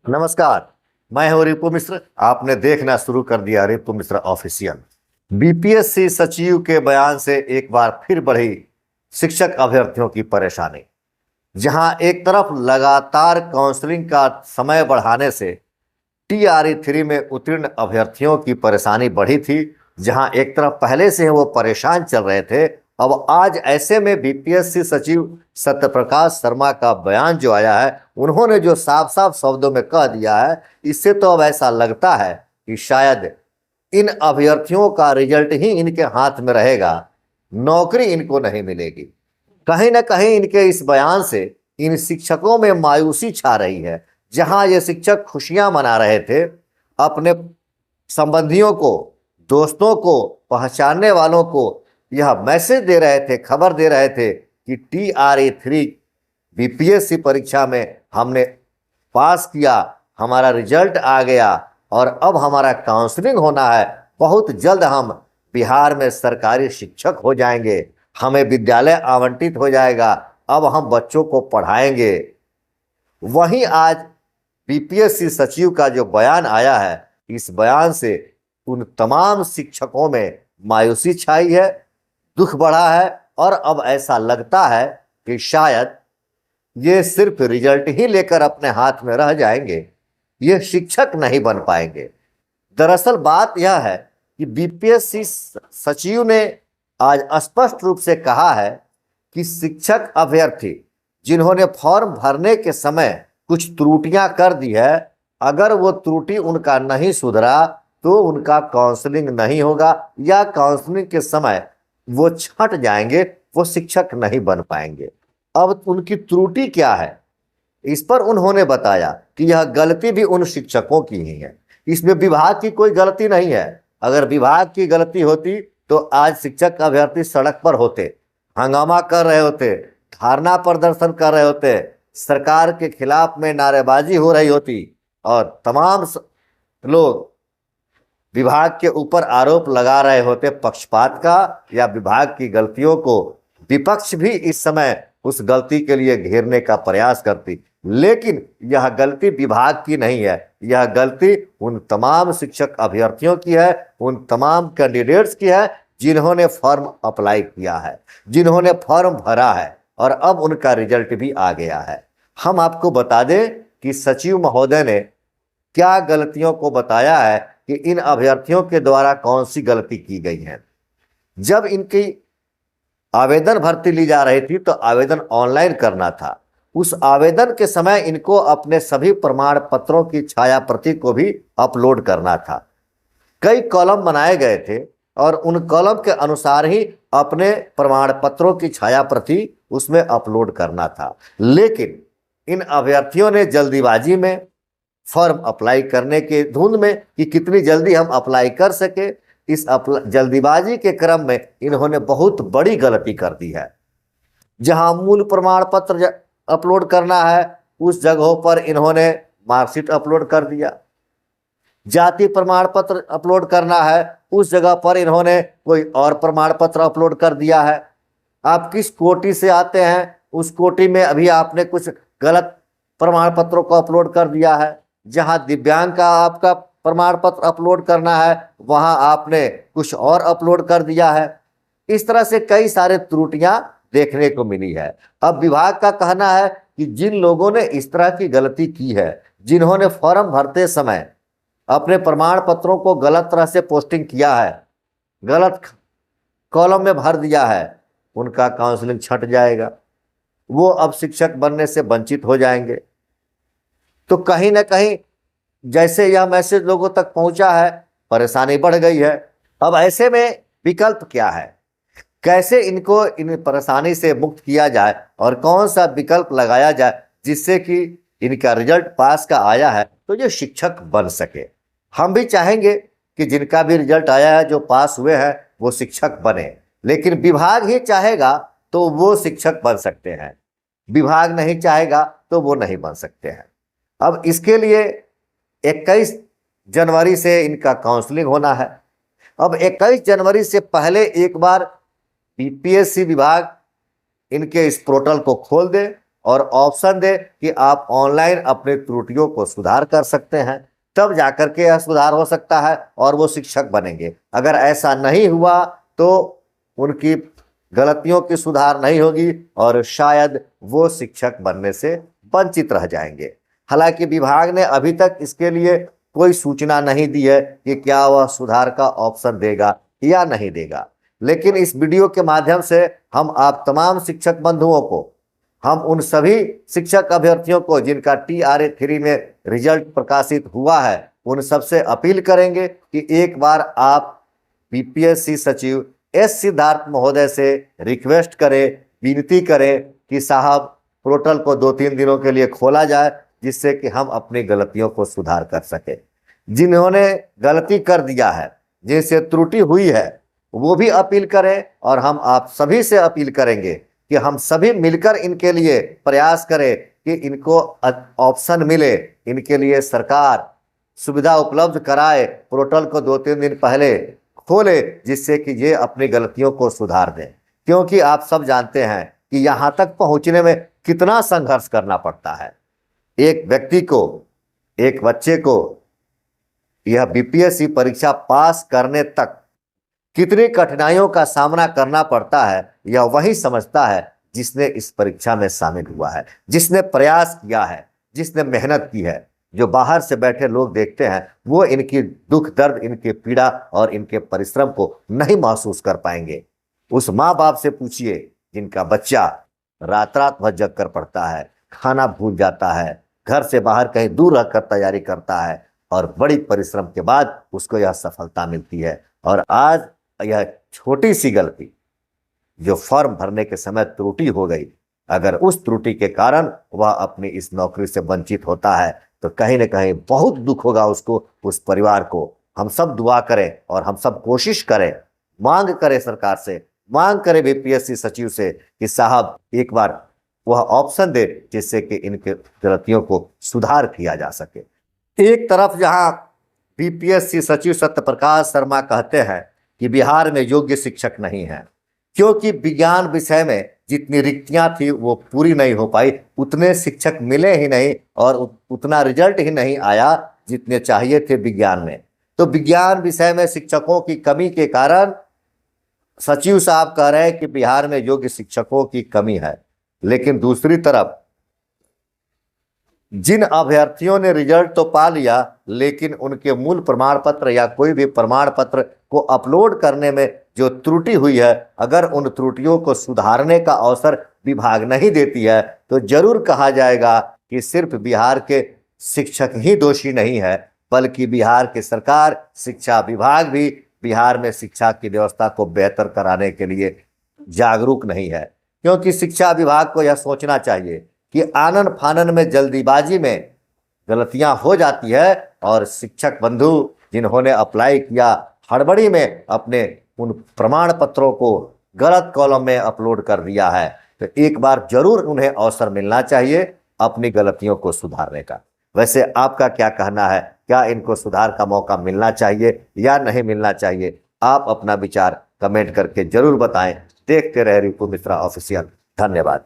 नमस्कार। मैं हूं रिपु मिश्र। आपने देखना शुरू कर दिया रिपु मिश्र ऑफिशियल। बीपीएससी सचिव के बयान से एक बार फिर बढ़ी शिक्षक अभ्यर्थियों की परेशानी। जहां एक तरफ लगातार काउंसलिंग का समय बढ़ाने से टीआरई 3 में उत्तीर्ण अभ्यर्थियों की परेशानी बढ़ी थी, जहां एक तरफ पहले से वो परेशान चल रहे थे। अब आज ऐसे में बीपीएससी सचिव सत्यप्रकाश शर्मा का बयान जो आया है, उन्होंने जो साफ साफ शब्दों में कह दिया है, इससे तो अब ऐसा लगता है कि शायद इन अभ्यर्थियों का रिजल्ट ही इनके हाथ में रहेगा, नौकरी इनको नहीं मिलेगी। कहीं ना कहीं इनके इस बयान से इन शिक्षकों में मायूसी छा रही है। जहां ये शिक्षक खुशियां मना रहे थे, अपने संबंधियों को, दोस्तों को, पहचानने वालों को यह मैसेज दे रहे थे, खबर दे रहे थे कि टीआरई 3 बीपीएससी परीक्षा में हमने पास किया, हमारा रिजल्ट आ गया और अब हमारा काउंसलिंग होना है। बहुत जल्द हम बिहार में सरकारी शिक्षक हो जाएंगे, हमें विद्यालय आवंटित हो जाएगा, अब हम बच्चों को पढ़ाएंगे। वहीं आज बीपीएससी सचिव का जो बयान आया है, इस बयान से उन तमाम शिक्षकों में मायूसी छाई है, दुख बढ़ा है और अब ऐसा लगता है कि शायद ये सिर्फ रिजल्ट ही लेकर अपने हाथ में रह जाएंगे, ये शिक्षक नहीं बन पाएंगे। दरअसल बात यह है कि बीपीएससी सचिव ने आज स्पष्ट रूप से कहा है कि शिक्षक अभ्यर्थी जिन्होंने फॉर्म भरने के समय कुछ त्रुटियां कर दी है, अगर वो त्रुटि उनका नहीं सुधरा तो उनका काउंसलिंग नहीं होगा या काउंसलिंग के समय वो छट जाएंगे, वो शिक्षक नहीं बन पाएंगे। अब उनकी त्रुटि क्या है, इस पर उन्होंने बताया कि यह गलती भी उन शिक्षकों की ही है, इसमें विभाग की कोई गलती नहीं है। अगर विभाग की गलती होती तो आज शिक्षक अभ्यर्थी सड़क पर होते, हंगामा कर रहे होते, धरना प्रदर्शन कर रहे होते, सरकार के खिलाफ में नारेबाजी हो रही होती और तमाम लोग विभाग के ऊपर आरोप लगा रहे होते पक्षपात का या विभाग की गलतियों को। विपक्ष भी इस समय उस गलती के लिए घेरने का प्रयास करती, लेकिन यह गलती विभाग की नहीं है, यह गलती उन तमाम शिक्षक अभ्यर्थियों की है, उन तमाम कैंडिडेट्स की है जिन्होंने फॉर्म अप्लाई किया है, जिन्होंने फॉर्म भरा है और अब उनका रिजल्ट भी आ गया है। हम आपको बता दें कि सचिव महोदय ने क्या गलतियों को बताया है कि इन अभ्यर्थियों के द्वारा कौन सी गलती की गई है। जब इनकी आवेदन भर्ती ली जा रही थी तो आवेदन ऑनलाइन करना था। उस आवेदन के समय इनको अपने सभी प्रमाण पत्रों की छाया प्रति को भी अपलोड करना था। कई कॉलम बनाए गए थे और उन कॉलम के अनुसार ही अपने प्रमाण पत्रों की छाया प्रति उसमें अपलोड करना था। लेकिन इन अभ्यर्थियों ने जल्दीबाजी में, फॉर्म अप्लाई करने के धुंध में कि कितनी जल्दी हम अप्लाई कर सके, इस जल्दीबाजी के क्रम में इन्होंने बहुत बड़ी गलती कर दी है। जहां मूल प्रमाण पत्र अपलोड करना है उस जगहों पर इन्होंने मार्कशीट अपलोड कर दिया, जाति प्रमाण पत्र अपलोड करना है उस जगह पर इन्होंने कोई और प्रमाण पत्र अपलोड कर दिया है। आप किस कोटि से आते हैं उस कोटि में अभी आपने कुछ गलत प्रमाण पत्रों को अपलोड कर दिया है। जहां दिव्यांग का आपका प्रमाण पत्र अपलोड करना है वहां आपने कुछ और अपलोड कर दिया है। इस तरह से कई सारे त्रुटियां देखने को मिली है। अब विभाग का कहना है कि जिन लोगों ने इस तरह की गलती की है, जिन्होंने फॉर्म भरते समय अपने प्रमाण पत्रों को गलत तरह से पोस्टिंग किया है, गलत कॉलम में भर दिया है, उनका काउंसलिंग छट जाएगा, वो अब शिक्षक बनने से वंचित हो जाएंगे। तो कहीं ना कहीं जैसे यह मैसेज लोगों तक पहुंचा है, परेशानी बढ़ गई है। अब ऐसे में विकल्प क्या है, कैसे इनको इन परेशानी से मुक्त किया जाए और कौन सा विकल्प लगाया जाए जिससे कि इनका रिजल्ट पास का आया है तो ये शिक्षक बन सके। हम भी चाहेंगे कि जिनका भी रिजल्ट आया है, जो पास हुए हैं, वो शिक्षक बने, लेकिन विभाग ही चाहेगा तो वो शिक्षक बन सकते हैं, विभाग नहीं चाहेगा तो वो नहीं बन सकते हैं। अब इसके लिए 21 जनवरी से इनका काउंसलिंग होना है। अब 21 जनवरी से पहले एक बार बीपीएससी विभाग इनके इस पोर्टल को खोल दे और ऑप्शन दे कि आप ऑनलाइन अपनी त्रुटियों को सुधार कर सकते हैं, तब जाकर के यह सुधार हो सकता है और वो शिक्षक बनेंगे। अगर ऐसा नहीं हुआ तो उनकी गलतियों की सुधार नहीं होगी और शायद वो शिक्षक बनने से वंचित रह जाएंगे। हालांकि विभाग ने अभी तक इसके लिए कोई सूचना नहीं दी है कि क्या वह सुधार का ऑप्शन देगा या नहीं देगा, लेकिन इस वीडियो के माध्यम से हम आप तमाम शिक्षक बंधुओं को, हम उन सभी शिक्षक अभ्यर्थियों को जिनका TRA 3 में रिजल्ट प्रकाशित हुआ है, उन सबसे अपील करेंगे कि एक बार आप BPSC सचिव S सिद्धार्थ महोदय से रिक्वेस्ट करें, विनती करें कि साहब पोर्टल को 2-3 दिनों के लिए खोला जाए, जिससे कि हम अपनी गलतियों को सुधार कर सके। जिन्होंने गलती कर दिया है, जिनसे त्रुटि हुई है, वो भी अपील करें और हम आप सभी से अपील करेंगे कि हम सभी मिलकर इनके लिए प्रयास करें कि इनको ऑप्शन मिले, इनके लिए सरकार सुविधा उपलब्ध कराए, पोर्टल को 2-3 दिन पहले खोले, जिससे कि ये अपनी गलतियों को सुधार दें। क्योंकि आप सब जानते हैं कि यहाँ तक पहुँचने में कितना संघर्ष करना पड़ता है। एक व्यक्ति को, एक बच्चे को यह BPSC परीक्षा पास करने तक कितनी कठिनाइयों का सामना करना पड़ता है, यह वही समझता है जिसने इस परीक्षा में शामिल हुआ है, जिसने प्रयास किया है, जिसने मेहनत की है। जो बाहर से बैठे लोग देखते हैं वो इनकी दुख दर्द, इनकी पीड़ा और इनके परिश्रम को नहीं महसूस कर पाएंगे। उस माँ बाप से पूछिए जिनका बच्चा रात रात भर जग कर पढ़ता है, खाना भूल जाता है, घर से बाहर कहीं दूर रहकर तैयारी करता है और बड़ी परिश्रम के बाद उसको यह सफलता मिलती है। और आज यह छोटी सी गलती जो फॉर्म भरने के समय त्रुटि हो गई, अगर उस त्रुटि के कारण वह अपनी इस नौकरी से वंचित होता है तो कहीं ना कहीं बहुत दुख होगा उसको, उस परिवार को। हम सब दुआ करें और हम सब कोशिश करें, मांग करें सरकार से, मांग करें BPSC सचिव से कि साहब एक बार वह ऑप्शन दे जिससे कि इनके गलतियों को सुधार किया जा सके। एक तरफ जहां BPSC सचिव सत्यप्रकाश शर्मा कहते हैं कि बिहार में योग्य शिक्षक नहीं है, क्योंकि विज्ञान विषय में जितनी रिक्तियां थी वो पूरी नहीं हो पाई, उतने शिक्षक मिले ही नहीं और उतना रिजल्ट ही नहीं आया जितने चाहिए थे विज्ञान में। तो विज्ञान विषय में शिक्षकों की कमी के कारण सचिव साहब कह रहे हैं कि बिहार में योग्य शिक्षकों की कमी है। लेकिन दूसरी तरफ जिन अभ्यर्थियों ने रिजल्ट तो पा लिया, लेकिन उनके मूल प्रमाण पत्र या कोई भी प्रमाण पत्र को अपलोड करने में जो त्रुटि हुई है, अगर उन त्रुटियों को सुधारने का अवसर विभाग नहीं देती है तो जरूर कहा जाएगा कि सिर्फ बिहार के शिक्षक ही दोषी नहीं है, बल्कि बिहार की सरकार, शिक्षा विभाग भी बिहार में शिक्षा की व्यवस्था को बेहतर कराने के लिए जागरूक नहीं है। क्योंकि शिक्षा विभाग को यह सोचना चाहिए कि आनन फानन में, जल्दीबाजी में गलतियां हो जाती है और शिक्षक बंधु जिन्होंने अप्लाई किया हड़बड़ी में अपने उन प्रमाण पत्रों को गलत कॉलम में अपलोड कर दिया है, तो एक बार जरूर उन्हें अवसर मिलना चाहिए अपनी गलतियों को सुधारने का। वैसे आपका क्या कहना है, क्या इनको सुधार का मौका मिलना चाहिए या नहीं मिलना चाहिए? आप अपना विचार कमेंट करके जरूर बताएं। देखते रहे रिपु मिश्रा ऑफिशियल। धन्यवाद।